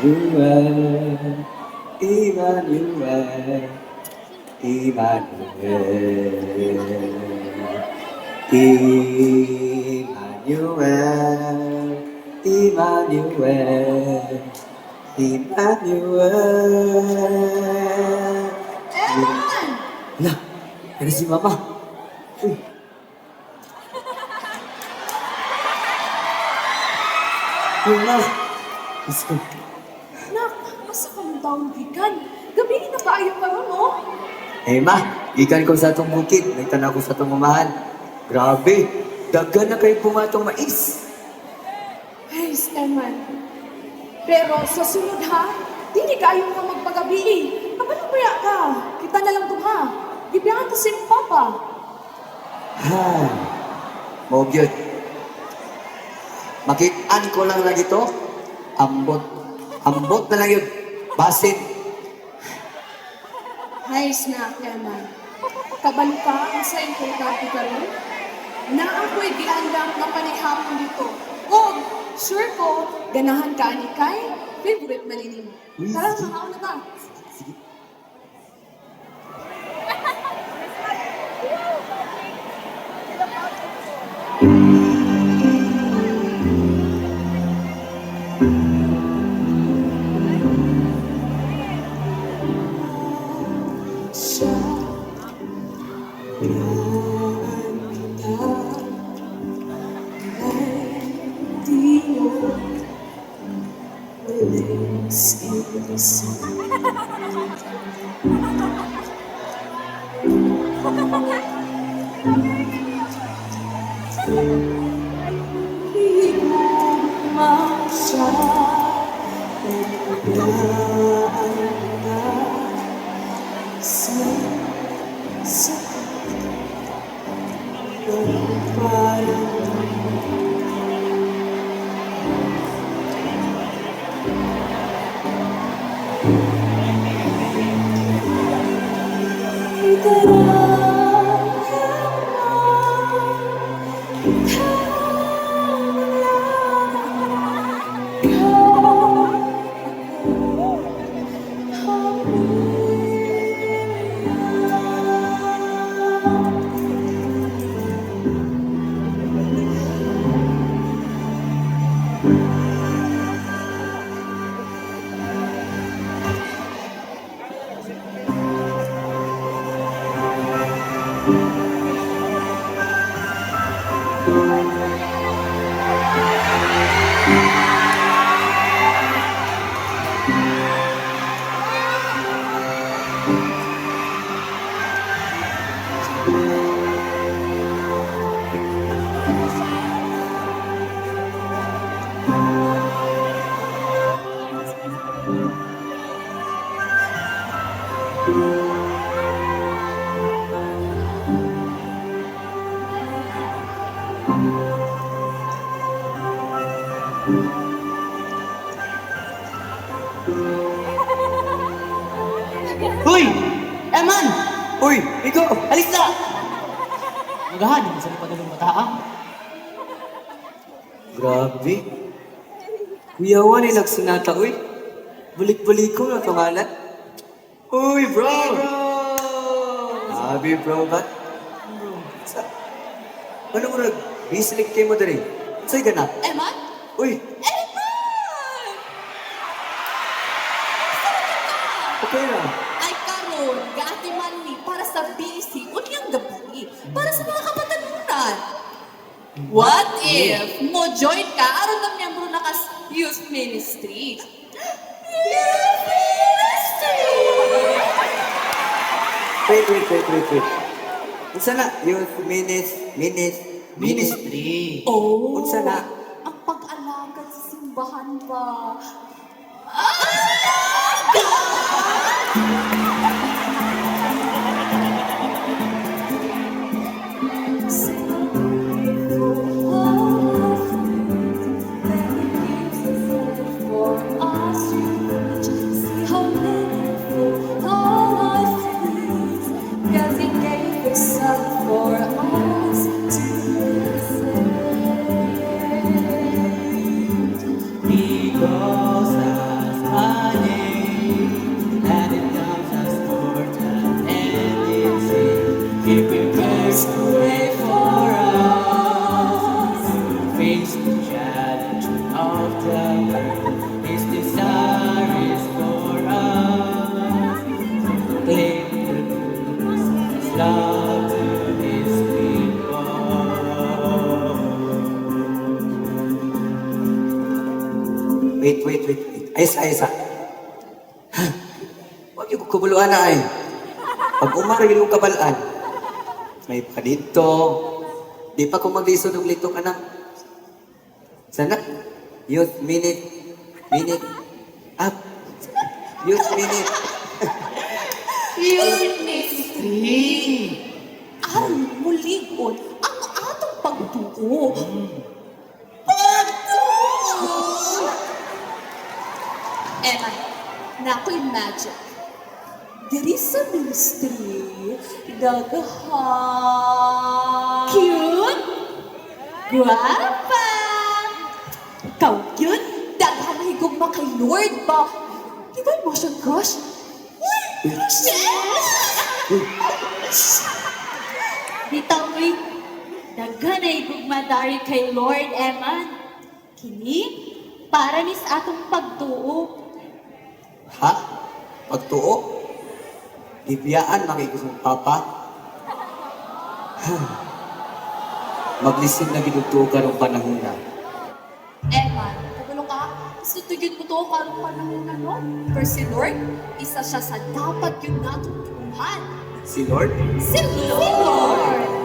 Emmanuel, Emmanuel, Emmanuel, Emmanuel, Emmanuel. Lah, ada si Mama. Uy. Uy, Ma. Let's go. Nak, asa ka mong taong gikan? Gabi na ba ayaw ka mo? Eh, Ma, gikan ko sa atong bukid. Nagtanaw ko sa atong mamahan. Grabe, daghan na kayo pumatong mais. Ay, Eman. Pero sa sunod ha, dili ka ayaw ka magpagabi. Kapalupaya ka. Kita na lang ito ha. Gibiyahan to si Papa. Ha, mo gyud. Makitaan ko lang lagi to. Ambot. Ambot na lang yun. Basin. Hay, snack, Eman. Kabalo ka ang sa importante ka rin? Na ako'y giandang mapanihapon dito. O, sure ko, ganahan ka ni Kay, favorite malinin mo. Uy, Tara, sige. makaon na ba? Siya, kailangan kita, ay di mo walis isa. Di mo masya, sa Hoy! Eman! Uy, ikaw! Alis na! Magahan, hindi sa padulong mataa. Grabe. Kuyawan ay nagsunata, uy. Bulik-bulik ko na tungalan. Uy, bro! Sabi, bro, ba't? Sa... Ano mo nag... Bislik kayo mo dali? Sa'y ka na? Eman? Uy! Eman! Okay na. Ay karon, gaati man ni para sa busy, unyang gabi, para sa mga kapatanunan. What if mo join ka aron ng miyembro na kas youth ministry? Youth ministry! Wait. Unsa na? Youth ministry. Oh, Unsa na? ang pag-alagad sa simbahan ba? For us to Wait. Ayos. Huwag yung kumuluan na ay. Pag umari yung kabalaan, may pa dito. Di pa ko magliso ng litong anak. Sana? Youth minute. Up. Youth minute. Ang muligon ang atong pagtuo. Emma, nako'y magic. There is a ministry. Dagahan. Cute. Guwapa. Ikaw cute. Daghan na higugma kay Lord ba? Di ba mo siyang crush? Dito'y daghan ay gugmadari kay Lord Eman. Kini para mis atong pagtuo. Ha? Pagtuo? Ibiyaan makikisong papa? Maglisin na ginugtuo ka ng panahon na. Emma, kagulo ka? Gusto tigid mo to karong panahon na no? Pero si Lord, isa siya sa dapat yung natutuhan. Si Lord? Si Lord!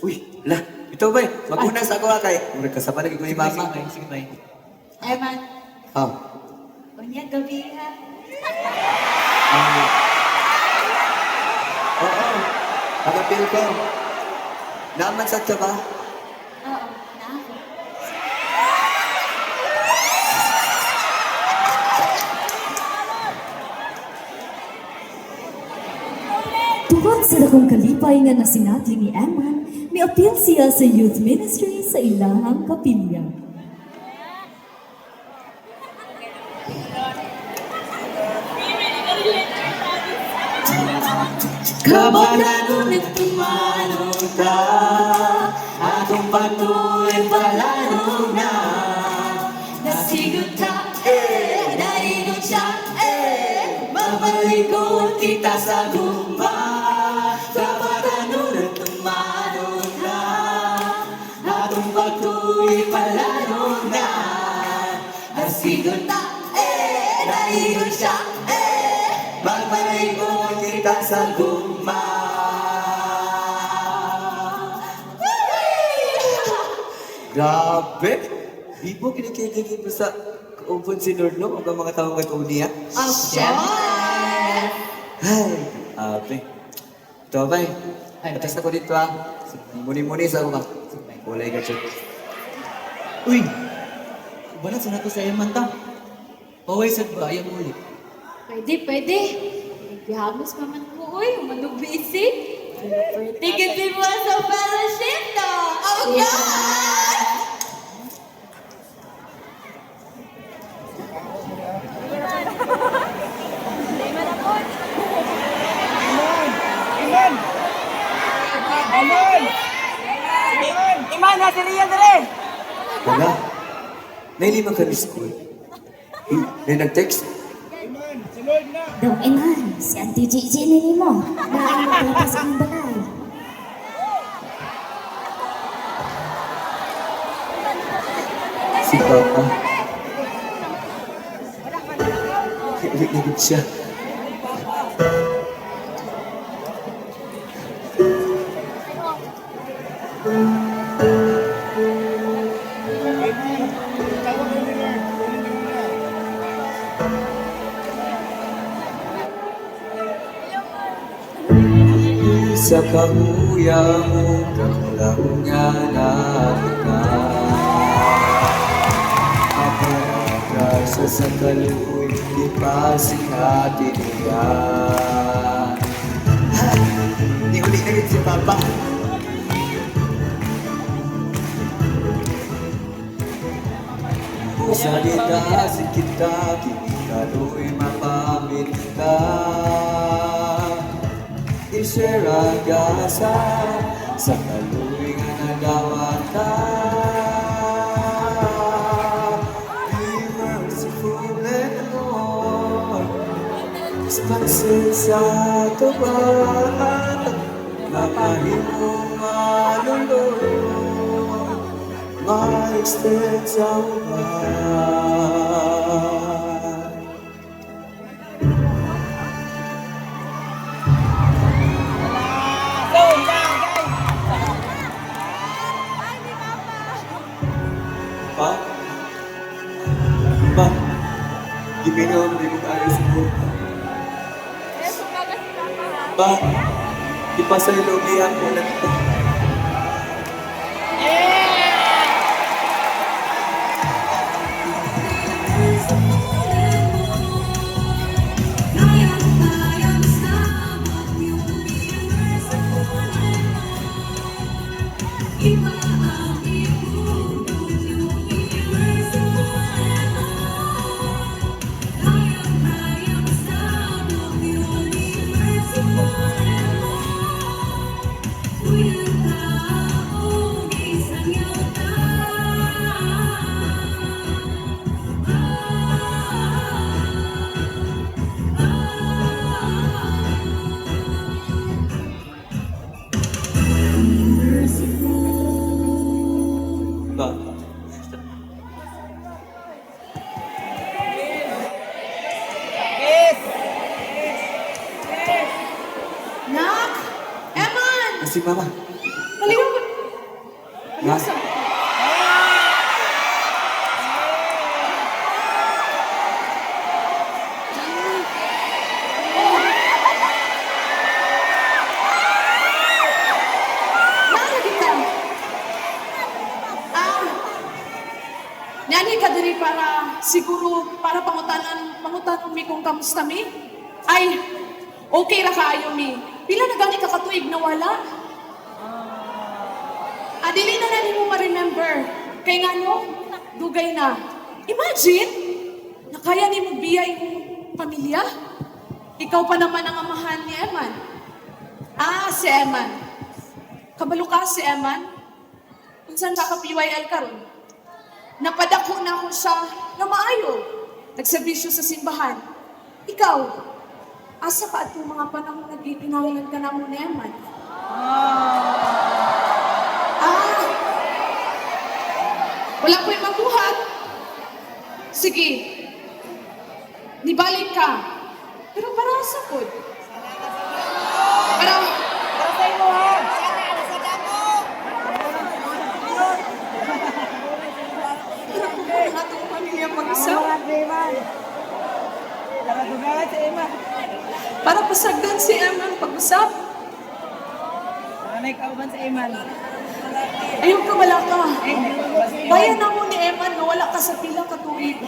Uy, lah, ito ba? Maguna sa ako kay. Murag kasama lagi ko yung mama. Sige ba? Eman, Oh. unya gabi ha. Oo. Nakapil ko. Naman sa ba? Oo, na. Tungkol sa dakong kalipay nga nasinati ni Eman, may appeal siya sa youth ministry sa ilahang kapilya. Kabanano nagtumano ka, atong patuloy palano na. Nasigot ka, narinig siya, Mabalikon kita sa guma. Kabanano nagtumano ka, atong patuloy palano na. Nasigot ka, narinig siya, Mabalikon kita sa guma. Grabe! Di po kinikiligin mo sa kaupon si Lord, no? Ang mga taong katulad niya. Ang chef! Ay, ape. Ito ba? Atas ako dito ah. Muni-muni sa ako ba? Walay ka siya. Uy! Balat sa nato sa Eman ta. Paway sa ba? Ayaw mo ulit. Pwede. Gihamos pa man ko, uy. Umanong busy. Tigil mo sa fellowship, no? Oh, God! Iman, nasa riyan na rin! Wala. Nailiman kami school. May nag-text. Daw Eman, si Auntie Gigi ni mo. Naayon mo sa iyong balay. Si Papa. Ulit siya. sa kahuya mo kakulangan na kita. Apagkasa sa kaluoy, di pa sinatin niya. Di uli na rin si Papa. Salita si kita, kinikaro'y mapamit ka. I-share ang gasa sa kaluoy nga nagawata. Be merciful and Lord, ispansin sa tubaan, mapahimong malulunod. Ma-extend sa uban. Pa? Pa? Di pinom, di mo kaya sa buka. Pa? Di pa sa ilubihan ko na ito. Pa? Nak! Eman! Si Mama. Maligaw ka. Nak? Nalagi ka. Nani ka diri para siguro para pangutanan mi kung kamusta mi? Ay, okay ra kaayo mi. Pila na gani ka katuig na wala? Dili na nani mo ma-remember. Kay nga no, dugay na. Imagine, nakaya ni mo biya imong pamilya? Ikaw pa naman ang amahan ni Eman. Si Eman. Kabalo ka si Eman? Unsan ka ka-PYL karon? Napadako na ako siya na maayo. Nagserbisyo sa simbahan. Ikaw, asa pa at mga panahon nagpinawalan ka na mo ni Eman? Wala ko'y mabuhat. Sige. Nibalik ka. Pero para sa pod. Para sa imo ha. Sa damo. Pero kung ang atong pamilya mag-isa. Para pasagdan si Eman pag-usap. Ayaw ka wala ka. Bayan na mo ni Eman na wala ka sa pila ka tuig.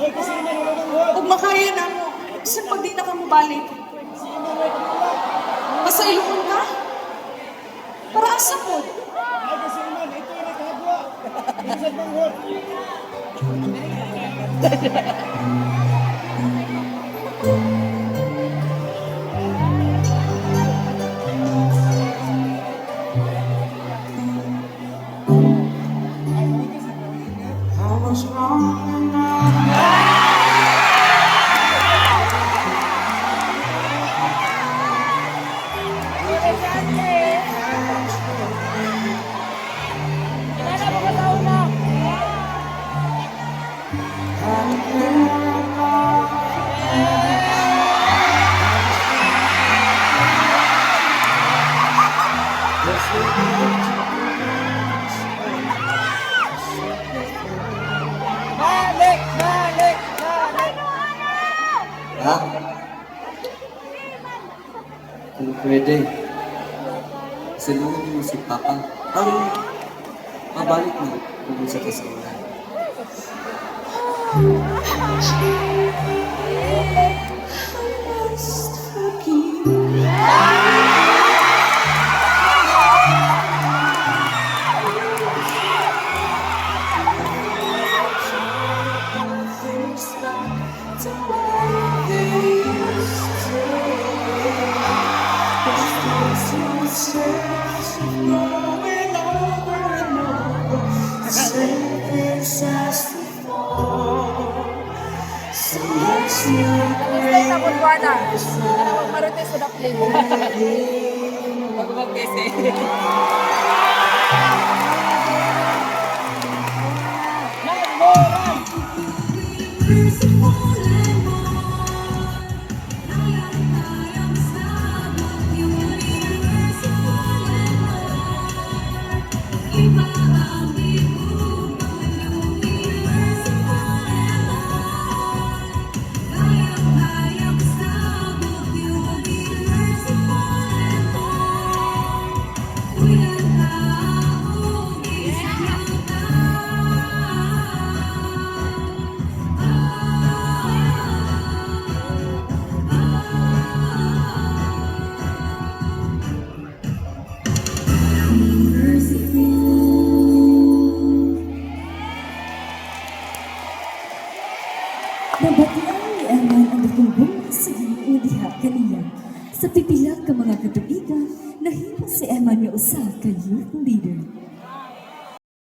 Kung makaya na mo, kasi pag di na ka mabalik. Masailuon ka? Para asa po? Ha? Kung pwede. Sunod mo si Papa. Parang mabalik mo kung sa kasalanan. Nabatian ni Eman ang natumbong sa iyong diha kaniya. Sa pipila ka mga katuigan, nahimo si Eman nga usa ka youth leader.